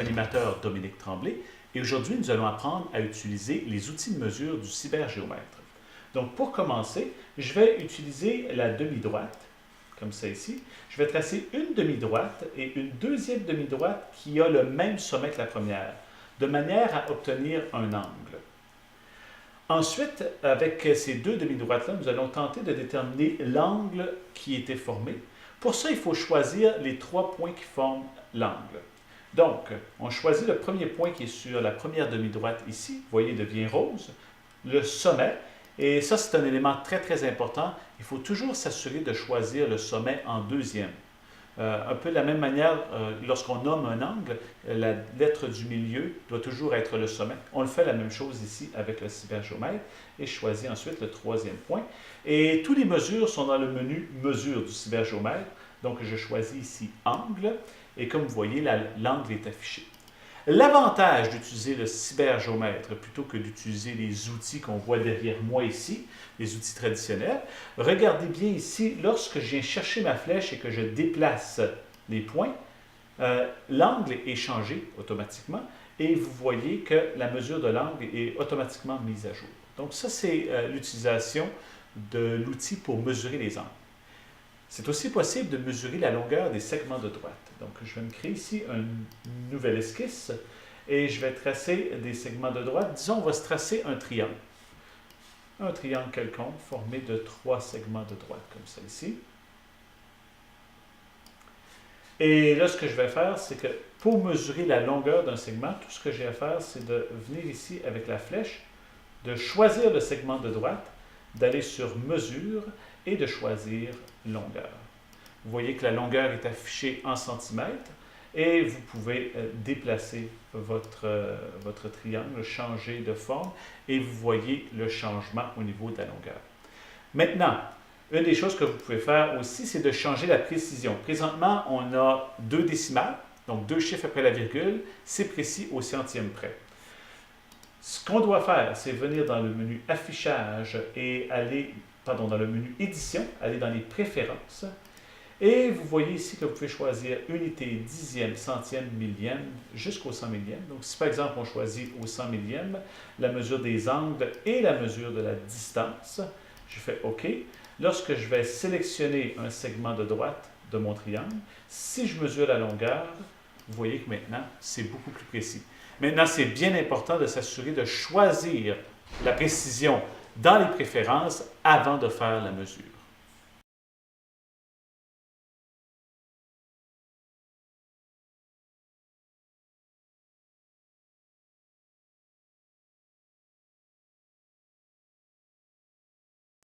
animateur Dominique Tremblay et aujourd'hui nous allons apprendre à utiliser les outils de mesure du cybergéomètre. Donc pour commencer, je vais utiliser la demi-droite, comme ça ici. Je vais tracer une demi-droite et une deuxième demi-droite qui a le même sommet que la première, de manière à obtenir un angle. Ensuite, avec ces deux demi-droites-là, nous allons tenter de déterminer l'angle qui était formé. Pour ça, il faut choisir les trois points qui forment l'angle. Donc, on choisit le premier point qui est sur la première demi-droite ici. Vous voyez, il devient rose. Le sommet. Et ça, c'est un élément très, très important. Il faut toujours s'assurer de choisir le sommet en deuxième. Un peu de la même manière, lorsqu'on nomme un angle, la lettre du milieu doit toujours être le sommet. On le fait la même chose ici avec le cybergéomètre et je choisis ensuite le troisième point. Et toutes les mesures sont dans le menu Mesure du cybergéomètre. Donc, je choisis ici Angle et comme vous voyez, l'angle est affiché. L'avantage d'utiliser le cybergéomètre plutôt que d'utiliser les outils qu'on voit derrière moi ici, les outils traditionnels, regardez bien ici, lorsque je viens chercher ma flèche et que je déplace les points, l'angle est changé automatiquement et vous voyez que la mesure de l'angle est automatiquement mise à jour. Donc ça, c'est l'utilisation de l'outil pour mesurer les angles. C'est aussi possible de mesurer la longueur des segments de droite. Donc, je vais me créer ici une nouvelle esquisse et je vais tracer des segments de droite. Disons, on va se tracer un triangle. Un triangle quelconque formé de 3 segments de droite, comme ça ici. Et là, ce que je vais faire, c'est que pour mesurer la longueur d'un segment, tout ce que j'ai à faire, c'est de venir ici avec la flèche, de choisir le segment de droite, d'aller sur Mesure et de choisir Longueur. Vous voyez que la longueur est affichée en centimètres et vous pouvez déplacer votre triangle, changer de forme et vous voyez le changement au niveau de la longueur. Maintenant, une des choses que vous pouvez faire aussi, c'est de changer la précision. Présentement, on a 2 décimales, donc 2 chiffres après la virgule, c'est précis au centième près. Ce qu'on doit faire, c'est venir dans le menu Affichage et aller, dans le menu Édition, aller dans les Préférences. Et vous voyez ici que vous pouvez choisir unité, dixième, centième, millième, jusqu'au 100 millième. Donc, si par exemple on choisit au 100 millième, la mesure des angles et la mesure de la distance, je fais OK. Lorsque je vais sélectionner un segment de droite de mon triangle, si je mesure la longueur, vous voyez que maintenant, c'est beaucoup plus précis. Maintenant, c'est bien important de s'assurer de choisir la précision dans les préférences avant de faire la mesure.